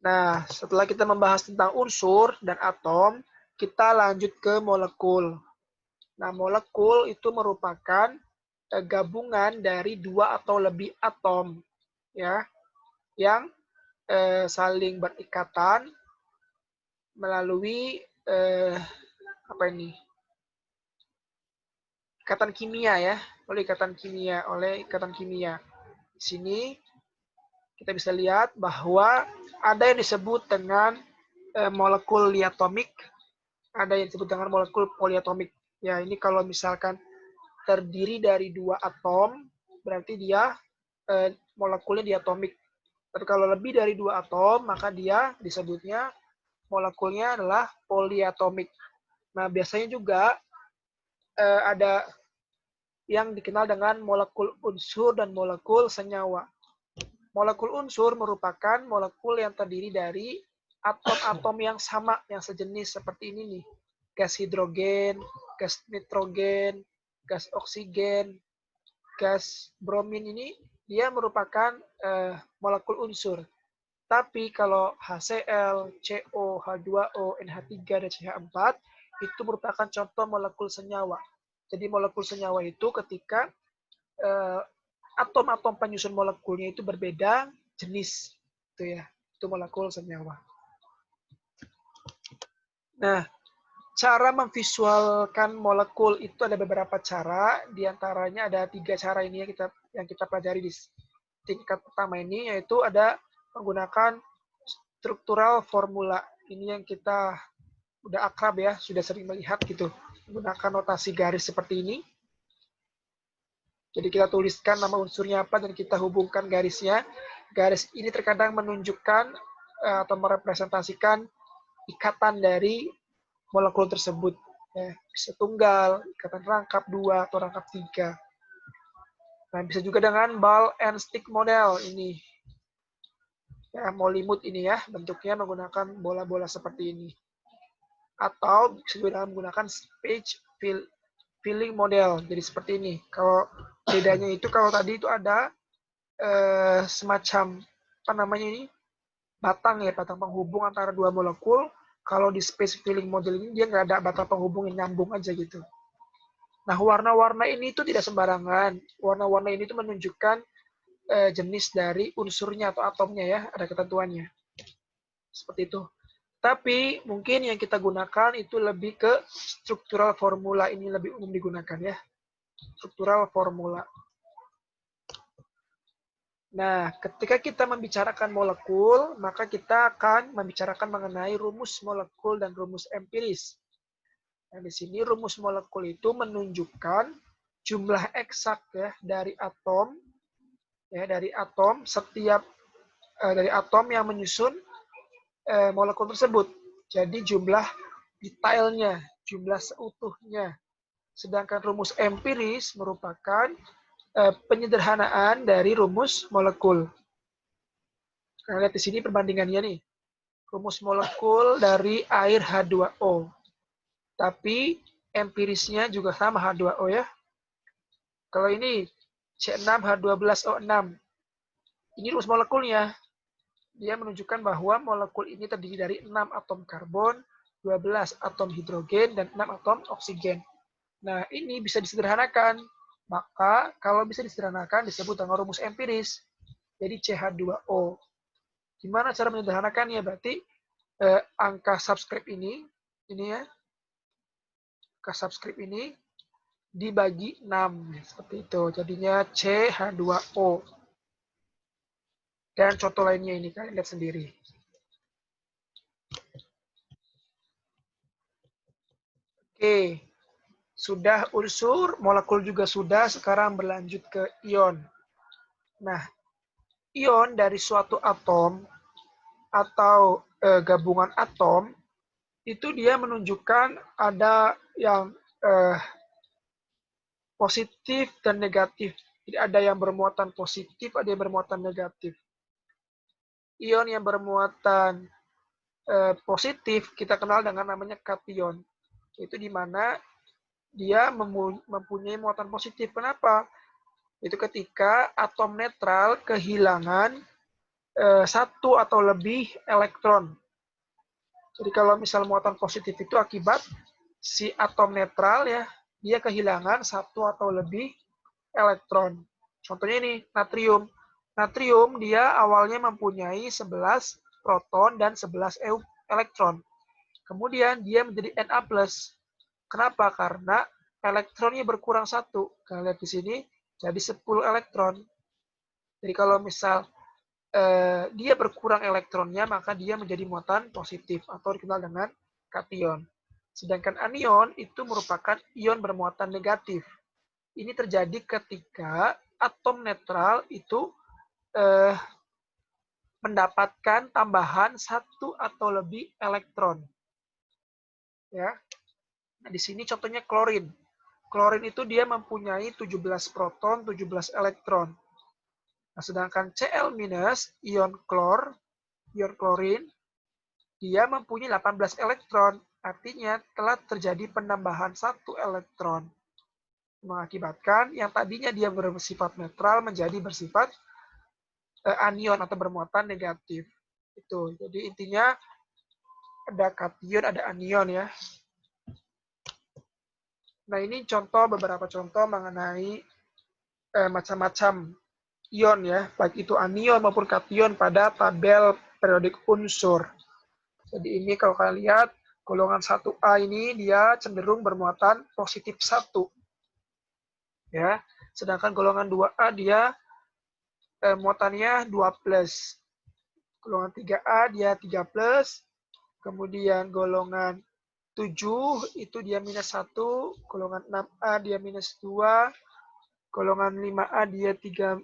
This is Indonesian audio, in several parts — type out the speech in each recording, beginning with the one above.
Nah, setelah kita membahas tentang unsur dan atom, kita lanjut ke molekul. Nah, molekul itu merupakan gabungan dari 2 atau lebih atom, ya, yang saling berikatan melalui apa ini? Ikatan kimia ya, oleh ikatan kimia. Di sini kita bisa lihat bahwa ada yang disebut dengan molekul diatomik, ada yang disebut dengan molekul poliatomik. Ya, ini kalau misalkan terdiri dari 2 atom, berarti dia molekulnya diatomik. Tapi kalau lebih dari 2 atom, maka dia disebutnya molekulnya adalah poliatomik. Nah, biasanya juga ada yang dikenal dengan molekul unsur dan molekul senyawa. Molekul unsur merupakan molekul yang terdiri dari atom-atom yang sama, yang sejenis seperti ini nih. Gas hidrogen, gas nitrogen, gas oksigen, gas bromin ini dia merupakan molekul unsur. Tapi kalau HCl, CO, H2O, NH3, dan CH4 itu merupakan contoh molekul senyawa. Jadi molekul senyawa itu ketika atom-atom penyusun molekulnya itu berbeda jenis, itu ya, itu molekul senyawa. Nah, cara memvisualkan molekul itu ada beberapa cara, diantaranya ada 3 cara ini yang kita pelajari di tingkat pertama ini, yaitu ada menggunakan struktural formula. Ini yang kita udah akrab ya, sudah sering melihat gitu, menggunakan notasi garis seperti ini. Jadi kita tuliskan nama unsurnya apa dan kita hubungkan garisnya. Garis ini terkadang menunjukkan atau merepresentasikan ikatan dari molekul tersebut. Ya, bisa tunggal, ikatan rangkap 2 atau rangkap 3. Nah, bisa juga dengan ball and stick model ini. Ya, molimut ini ya, bentuknya menggunakan bola-bola seperti ini. Atau bisa juga dengan menggunakan page filling model. Jadi seperti ini. Kalau bedanya itu kalau tadi itu ada semacam apa namanya ini batang ya, batang penghubung antara 2 molekul. Kalau di space filling model ini dia nggak ada batang penghubung yang nyambung aja gitu. Nah, warna-warna ini itu tidak sembarangan. Warna-warna ini itu menunjukkan jenis dari unsurnya atau atomnya ya, ada ketentuannya. Seperti itu. Tapi mungkin yang kita gunakan itu lebih ke struktural formula, ini lebih umum digunakan ya. Struktural formula. Nah, ketika kita membicarakan molekul, maka kita akan membicarakan mengenai rumus molekul dan rumus empiris. Nah, di sini rumus molekul itu menunjukkan jumlah eksak ya dari atom setiap dari atom yang menyusun molekul tersebut. Jadi jumlah detailnya, jumlah seutuhnya. Sedangkan rumus empiris merupakan penyederhanaan dari rumus molekul. Nah, lihat di sini perbandingannya nih. Rumus molekul dari air H2O. Tapi empirisnya juga sama H2O ya. Kalau ini C6H12O6. Ini rumus molekulnya. Dia menunjukkan bahwa molekul ini terdiri dari 6 atom karbon, 12 atom hidrogen, dan 6 atom oksigen. Nah, ini bisa disederhanakan. Maka, kalau bisa disederhanakan disebut dengan rumus empiris. Jadi CH2O. Gimana cara menyederhanakannya? Berarti angka subscript ini ya, angka subscript ini dibagi 6. Seperti itu. Jadinya CH2O. Dan contoh lainnya ini, kalian lihat sendiri. Oke, sudah unsur, molekul juga sudah, sekarang berlanjut ke ion. Nah, ion dari suatu atom atau gabungan atom, itu dia menunjukkan ada yang positif dan negatif. Jadi ada yang bermuatan positif, ada yang bermuatan negatif. Ion yang bermuatan positif kita kenal dengan namanya kation. Itu di mana dia mempunyai muatan positif. Kenapa? Itu ketika atom netral kehilangan satu atau lebih elektron. Jadi kalau misal muatan positif itu akibat si atom netral ya, dia kehilangan satu atau lebih elektron. Contohnya ini natrium. Natrium dia awalnya mempunyai 11 proton dan 11 elektron. Kemudian dia menjadi Na+. Kenapa? Karena elektronnya berkurang satu. Kalian lihat di sini jadi 10 elektron. Jadi kalau misal dia berkurang elektronnya, maka dia menjadi muatan positif atau dikenal dengan kation. Sedangkan anion itu merupakan ion bermuatan negatif. Ini terjadi ketika atom netral itu mendapatkan tambahan satu atau lebih elektron. Ya. Nah, di sini contohnya klorin. Klorin itu dia mempunyai 17 proton, 17 elektron. Nah, sedangkan Cl-, ion klorin, dia mempunyai 18 elektron. Artinya telah terjadi penambahan 1 elektron. Mengakibatkan yang tadinya dia bersifat netral menjadi bersifat anion atau bermuatan negatif. Itu. Jadi intinya ada kation, ada anion ya. Nah, ini beberapa contoh mengenai macam-macam ion ya, baik itu anion maupun kation pada tabel periodik unsur. Jadi ini kalau kalian lihat, golongan 1A ini dia cenderung bermuatan positif 1. Ya. Sedangkan golongan 2A dia muatannya 2+. Golongan 3A dia 3+. Kemudian golongan 7 itu dia -1, golongan 6A dia -2, golongan 5A dia 3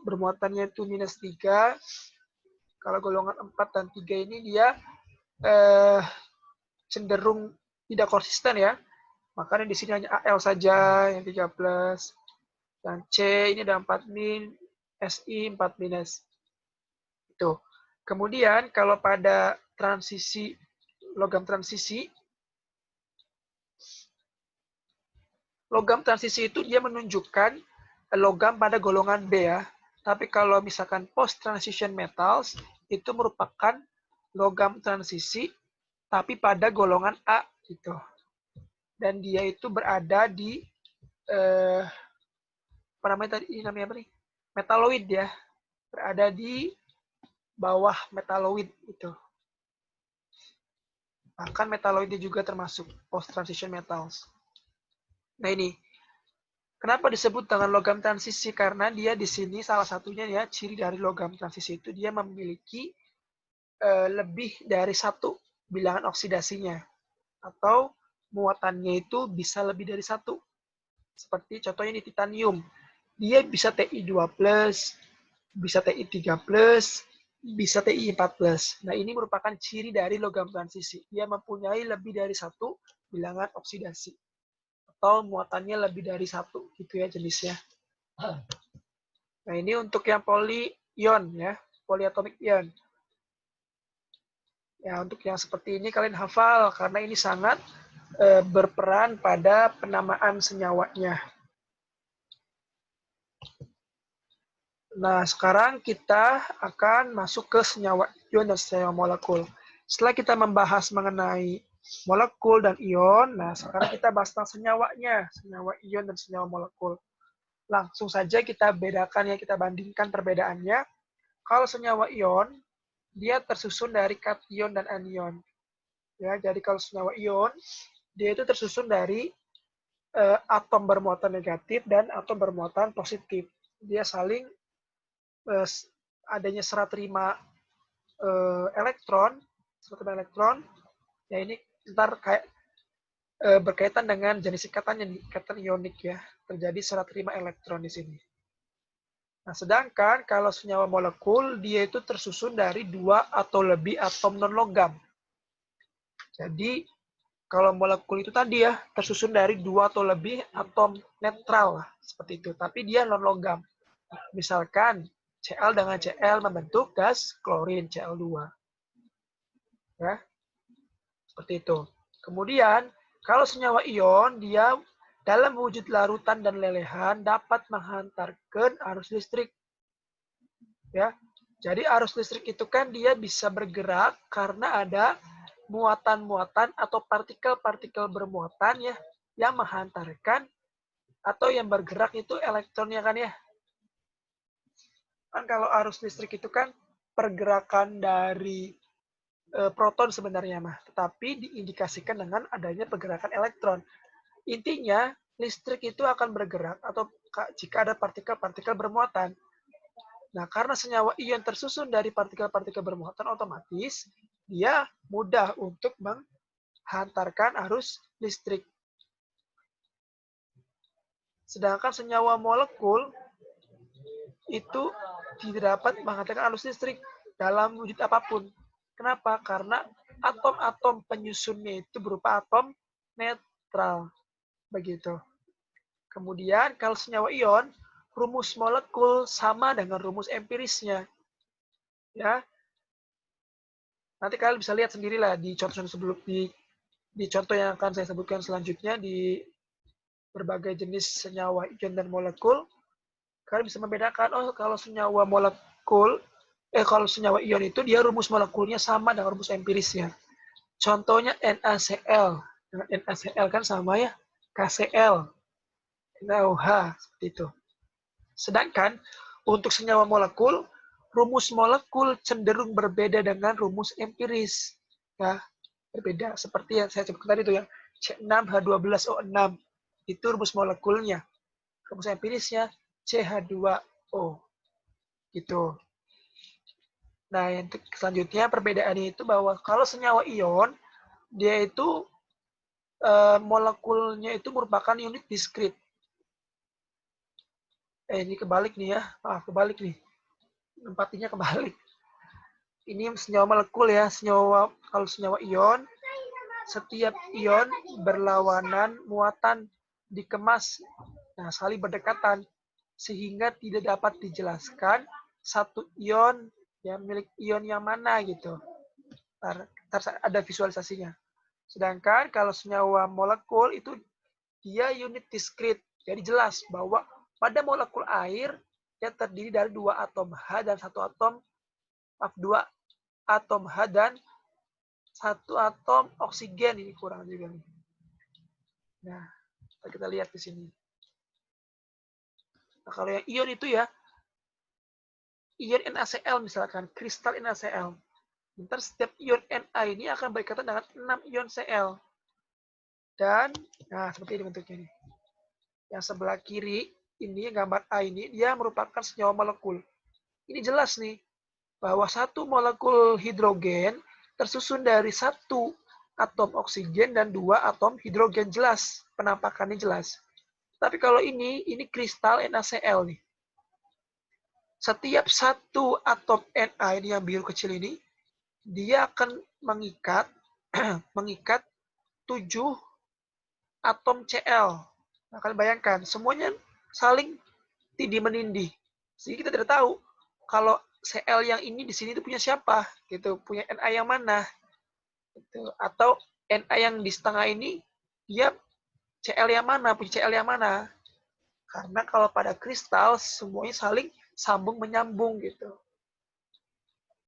bermuatannya itu -3. Kalau golongan 4 dan 3 ini dia cenderung tidak konsisten ya. Makanya di sini hanya Al saja yang 3+. Dan C ini ada 4-, Si 4-. Itu. Kemudian kalau pada transisi logam transisi itu dia menunjukkan logam pada golongan B ya. Tapi kalau misalkan post transition metals itu merupakan logam transisi tapi pada golongan A gitu. Dan dia itu berada di apa namanya tadi? Ini namanya apa nih? Metaloid ya. Berada di bawah metaloid itu. Bahkan metaloid juga termasuk post transition metals. Nah ini, kenapa disebut dengan logam transisi? Karena dia di sini salah satunya ya, ciri dari logam transisi itu dia memiliki lebih dari satu bilangan oksidasinya. Atau muatannya itu bisa lebih dari satu. Seperti contohnya di titanium. Dia bisa Ti2+, bisa Ti3+, bisa Ti4+. Nah, ini merupakan ciri dari logam transisi. Dia mempunyai lebih dari satu bilangan oksidasi. Atau muatannya lebih dari satu, gitu ya jenisnya. Nah, ini untuk yang polyion ya, polyatomic ion. Ya, untuk yang seperti ini kalian hafal karena ini sangat berperan pada penamaan senyawanya. Nah, sekarang kita akan masuk ke senyawa ion dan senyawa molekul. Setelah kita membahas mengenai molekul dan ion, nah sekarang kita bahas tentang senyawanya, senyawa ion dan senyawa molekul. Langsung saja kita bedakan ya, kita bandingkan perbedaannya. Kalau senyawa ion, dia tersusun dari kation dan anion. Ya, jadi kalau senyawa ion, dia itu tersusun dari atom bermuatan negatif dan atom bermuatan positif. Dia saling adanya serat terima elektron, ya ini ntar kayak berkaitan dengan jenis ikatannya, ikatan ionik ya, terjadi serat terima elektron di sini. Nah, sedangkan kalau senyawa molekul, dia itu tersusun dari 2 atau lebih atom non-logam. Jadi, kalau molekul itu tadi ya, tersusun dari 2 atau lebih atom netral, seperti itu. Tapi dia non-logam. Misalkan, Cl dengan Cl membentuk gas klorin, Cl2. Ya, seperti itu. Kemudian, kalau senyawa ion, dia dalam wujud larutan dan lelehan dapat menghantarkan arus listrik. Ya, Jadi arus listrik itu kan dia bisa bergerak karena ada muatan-muatan atau partikel-partikel bermuatan ya yang menghantarkan atau yang bergerak itu elektronnya kan ya. Kan kalau arus listrik itu kan pergerakan dari proton sebenarnya mah, tetapi diindikasikan dengan adanya pergerakan elektron. Intinya listrik itu akan bergerak atau jika ada partikel-partikel bermuatan. Nah, karena senyawa ion tersusun dari partikel-partikel bermuatan, otomatis dia mudah untuk menghantarkan arus listrik. Sedangkan senyawa molekul itu tidak dapat menghantarkan arus listrik dalam wujud apapun. Kenapa? Karena atom-atom penyusunnya itu berupa atom netral. Begitu. Kemudian kalau senyawa ion, rumus molekul sama dengan rumus empirisnya. Ya. Nanti kalian bisa lihat sendirilah di contoh sebelum di contoh yang akan saya sebutkan selanjutnya di berbagai jenis senyawa ion dan molekul. Kalian bisa membedakan, oh kalau senyawa molekul, kalau senyawa ion itu dia rumus molekulnya sama dengan rumus empirisnya. Contohnya NaCl. Dengan NaCl kan sama ya, KCl, NaOH, seperti itu. Sedangkan untuk senyawa molekul, rumus molekul cenderung berbeda dengan rumus empiris. Ya, berbeda. Seperti yang saya sebutkan tadi itu ya, C6H12O6. Itu rumus molekulnya. Rumus empirisnya CH2O. Gitu. Nah, yang selanjutnya perbedaannya itu bahwa kalau senyawa ion, dia itu molekulnya itu merupakan unit diskrit. Ini kebalik nih ya. Kebalik nih. Empatinya kebalik. Ini senyawa molekul ya. Kalau senyawa ion, setiap ion berlawanan muatan dikemas. Nah, saling berdekatan sehingga tidak dapat dijelaskan satu ion yang milik ion yang mana gitu. Ada visualisasinya. Sedangkan kalau senyawa molekul itu dia unit diskrit. Jadi jelas bahwa pada molekul air dia terdiri dari dua atom H dan satu atom H dan satu atom oksigen. Ini kurang juga nih. Nah, kita lihat di sini. Nah, kalau yang ion itu ya, ion NaCl misalkan, kristal NaCl. Ntar setiap ion Na ini akan berkaitan dengan 6 ion Cl. Dan, nah seperti ini bentuknya nih. Yang sebelah kiri, ini gambar A ini, dia merupakan senyawa molekul. Ini jelas nih, bahwa satu molekul hidrogen tersusun dari satu atom oksigen dan dua atom hidrogen, jelas. Penampakannya jelas. Tapi kalau ini kristal NaCl nih. Setiap satu atom Na ini yang biru kecil ini, dia akan mengikat 7 atom Cl. Nah, kalian bayangkan, semuanya saling tindih menindih. Sehingga kita tidak tahu kalau Cl yang ini di sini itu punya siapa, gitu, punya Na yang mana, gitu. Atau Na yang di setengah ini dia Cl yang mana, punya Cl yang mana. Karena kalau pada kristal semuanya saling sambung menyambung gitu.